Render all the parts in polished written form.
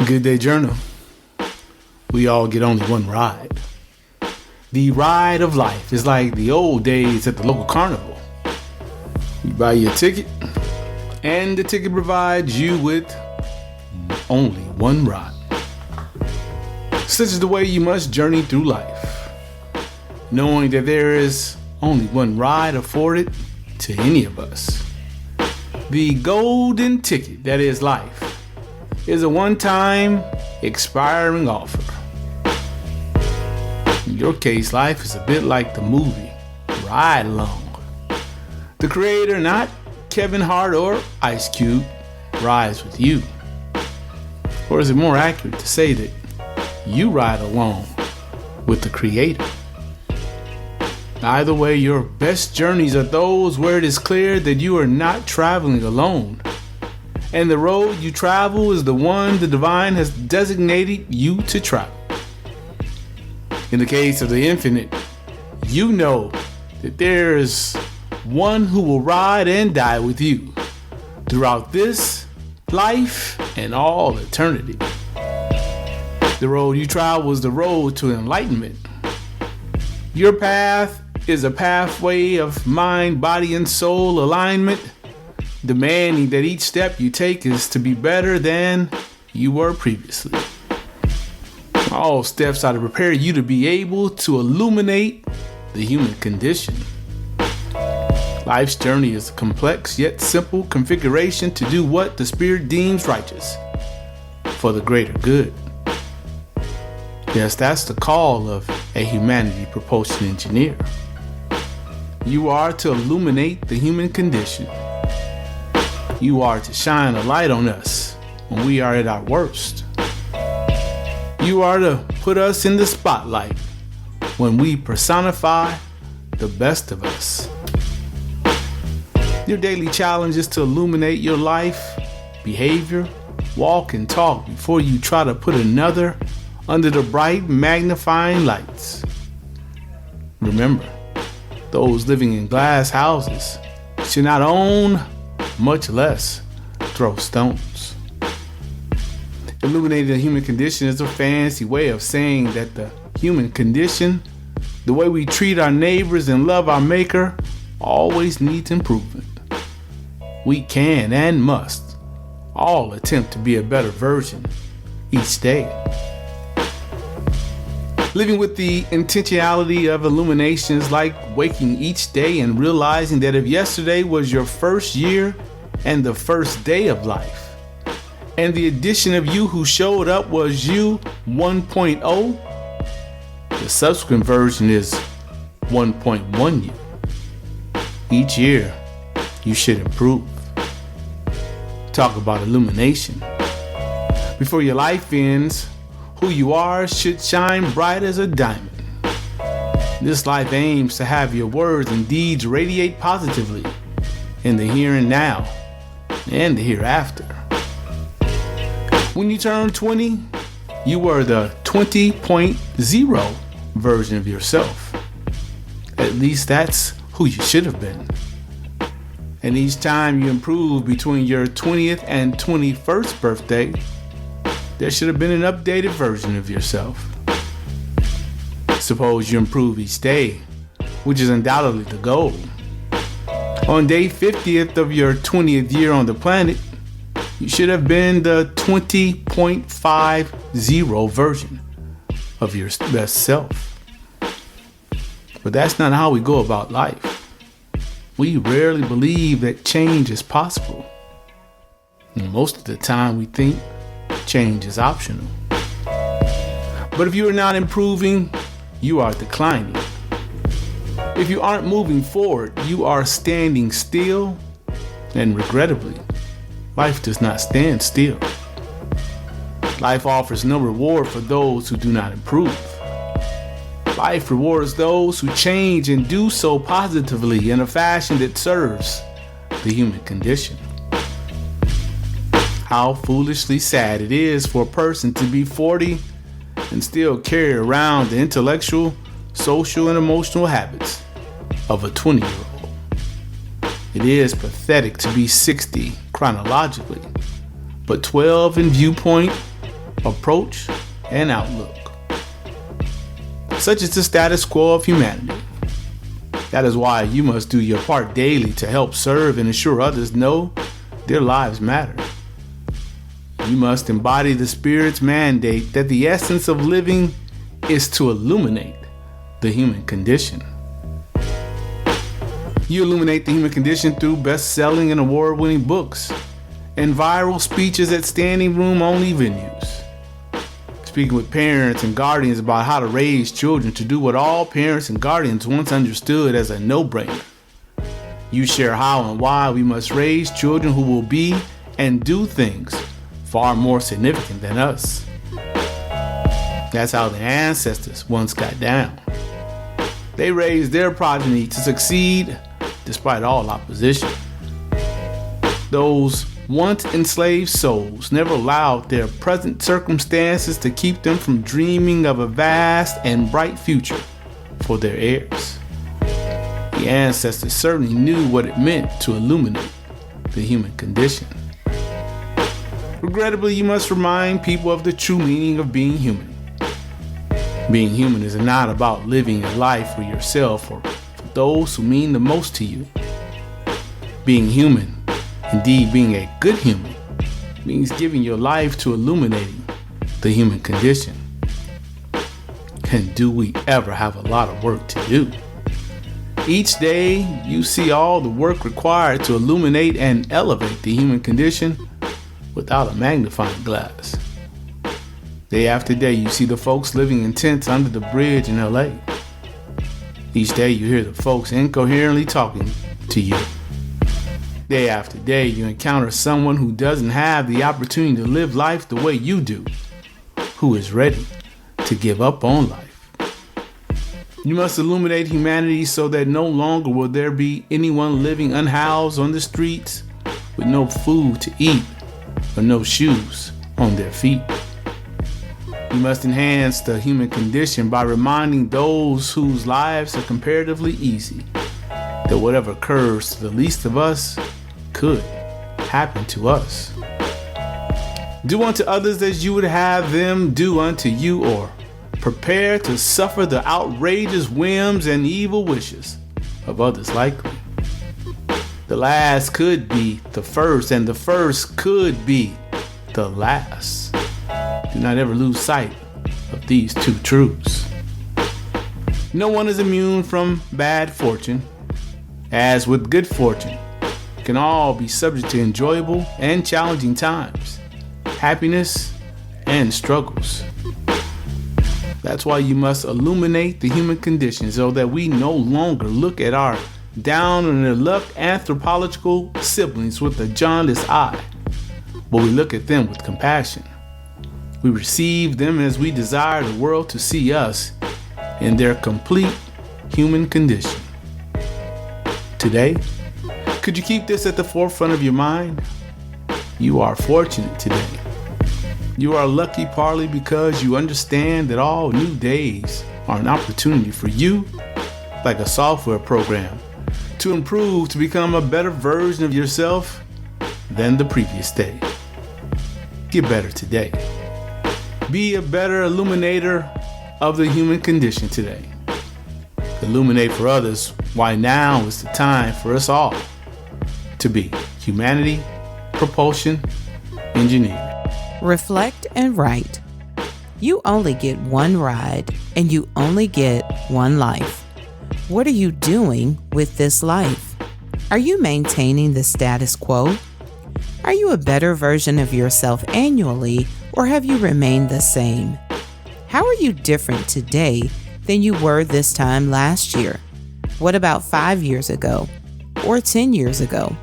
Good day, journal. We all get only one ride. The ride of life is like the old days at the local carnival. You buy your ticket, and the ticket provides you with only one ride. Such is the way you must journey through life, knowing that there is only one ride afforded to any of us. The golden ticket that is life is a one-time expiring offer. In your case, life is a bit like the movie Ride Along. The creator, not Kevin Hart or Ice Cube, rides with you. Or is it more accurate to say that you ride along with the creator? Either way, your best journeys are those where it is clear that you are not traveling alone, and the road you travel is the one the divine has designated you to travel. In the case of the infinite, you know that there is one who will ride and die with you throughout this life and all eternity. The road you travel is the road to enlightenment. Your path is a pathway of mind, body, and soul alignment, demanding that each step you take is to be better than you were previously. All steps are to prepare you to be able to illuminate the human condition. Life's journey is a complex yet simple configuration to do what the Spirit deems righteous for the greater good. Yes, that's the call of a humanity propulsion engineer. You are to illuminate the human condition. You are to shine a light on us when we are at our worst. You are to put us in the spotlight when we personify the best of us. Your daily challenge is to illuminate your life, behavior, walk, and talk before you try to put another under the bright magnifying lights. Remember, those living in glass houses should not own, much less throw stones. Illuminating the human condition is a fancy way of saying that the human condition, the way we treat our neighbors and love our maker, always needs improvement. We can and must all attempt to be a better version each day. Living with the intentionality of illumination is like waking each day and realizing that if yesterday was your first year and the first day of life, and the edition of you who showed up was you 1.0, the subsequent version is 1.1 you. Each year, you should improve. Talk about illumination. Before your life ends, who you are should shine bright as a diamond. This life aims to have your words and deeds radiate positively in the here and now and the hereafter. When you turn 20, you are the 20.0 version of yourself. At least that's who you should have been. And each time you improve between your 20th and 21st birthday, there should have been an updated version of yourself. Suppose you improve each day, which is undoubtedly the goal. On day 50th of your 20th year on the planet, you should have been the 20.50 version of your best self. But that's not how we go about life. We rarely believe that change is possible. And most of the time we think change is optional. But if you are not improving, you are declining. If you aren't moving forward, you are standing still. And regrettably, life does not stand still. Life offers no reward for those who do not improve. Life rewards those who change and do so positively in a fashion that serves the human condition. How foolishly sad it is for a person to be 40 and still carry around the intellectual, social, and emotional habits of a 20-year-old. It is pathetic to be 60 chronologically, but 12 in viewpoint approach, and outlook. Such is the status quo of humanity. That is why you must do your part daily to help serve and ensure others know their lives matter. You must embody the Spirit's mandate that the essence of living is to illuminate the human condition. You illuminate the human condition through best-selling and award-winning books and viral speeches at standing room-only venues. Speaking with parents and guardians about how to raise children to do what all parents and guardians once understood as a no-brainer. You share how and why we must raise children who will be and do things far more significant than us. That's how the ancestors once got down. They raised their progeny to succeed despite all opposition. Those once enslaved souls never allowed their present circumstances to keep them from dreaming of a vast and bright future for their heirs. The ancestors certainly knew what it meant to illuminate the human condition. Regrettably, you must remind people of the true meaning of being human. Being human is not about living a life for yourself or for those who mean the most to you. Being human, indeed being a good human, means giving your life to illuminating the human condition. And do we ever have a lot of work to do? Each day you see all the work required to illuminate and elevate the human condition without a magnifying glass. Day after day you see the folks living in tents under the bridge in LA. Each day you hear the folks incoherently talking to you. Day after day you encounter someone who doesn't have the opportunity to live life the way you do, who is ready to give up on life. You must illuminate humanity so that no longer will there be anyone living unhoused on the streets with no food to eat or no shoes on their feet. You must enhance the human condition by reminding those whose lives are comparatively easy that whatever occurs to the least of us could happen to us. Do unto others as you would have them do unto you, or prepare to suffer the outrageous whims and evil wishes of others likely. The last could be the first, and the first could be the last. Do not ever lose sight of these two truths. No one is immune from bad fortune. As with good fortune, we can all be subject to enjoyable and challenging times, happiness and struggles. That's why you must illuminate the human condition so that we no longer look at our down on their luck anthropological siblings with a jaundiced eye, but we look at them with compassion. We receive them as we desire the world to see us in their complete human condition. Today, could you keep this at the forefront of your mind? You are fortunate today. You are lucky partly because you understand that all new days are an opportunity for you, like a software program, to improve, to become a better version of yourself than the previous day. Get better today. Be a better illuminator of the human condition today. Illuminate for others why now is the time for us all to be humanity, propulsion, engineering. Reflect and write. You only get one ride and you only get one life. What are you doing with this life? Are you maintaining the status quo? Are you a better version of yourself annually, or have you remained the same? How are you different today than you were this time last year? What about 5 years ago or 10 years ago?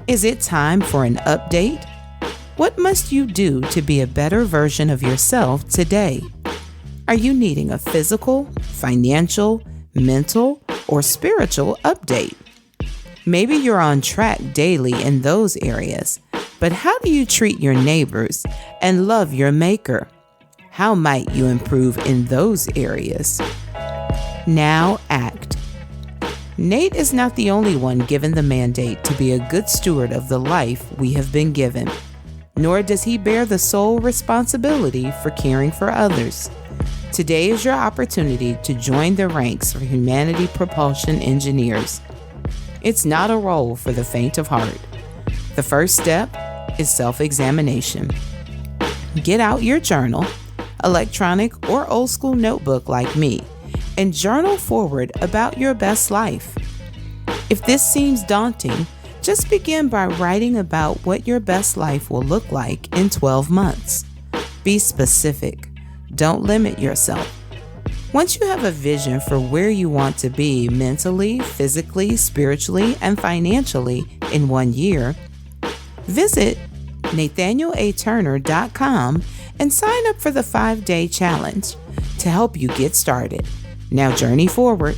Is it time for an update? What must you do to be a better version of yourself today? Are you needing a physical, financial, mental, or spiritual update? Maybe you're on track daily in those areas, but how do you treat your neighbors and love your maker? How might you improve in those areas? Now act. Nate is not the only one given the mandate to be a good steward of the life we have been given. nor does he bear the sole responsibility for caring for others. Today is your opportunity to join the ranks of humanity propulsion engineers. It's not a role for the faint of heart. The first step is self-examination. Get out your journal, electronic or old school notebook like me, and journal forward about your best life. If this seems daunting, just begin by writing about what your best life will look like in 12 months. Be specific. Don't limit yourself. Once you have a vision for where you want to be mentally, physically, spiritually, and financially in 1 year, visit nathanielaturner.com and sign up for the 5-day challenge to help you get started. Now journey forward.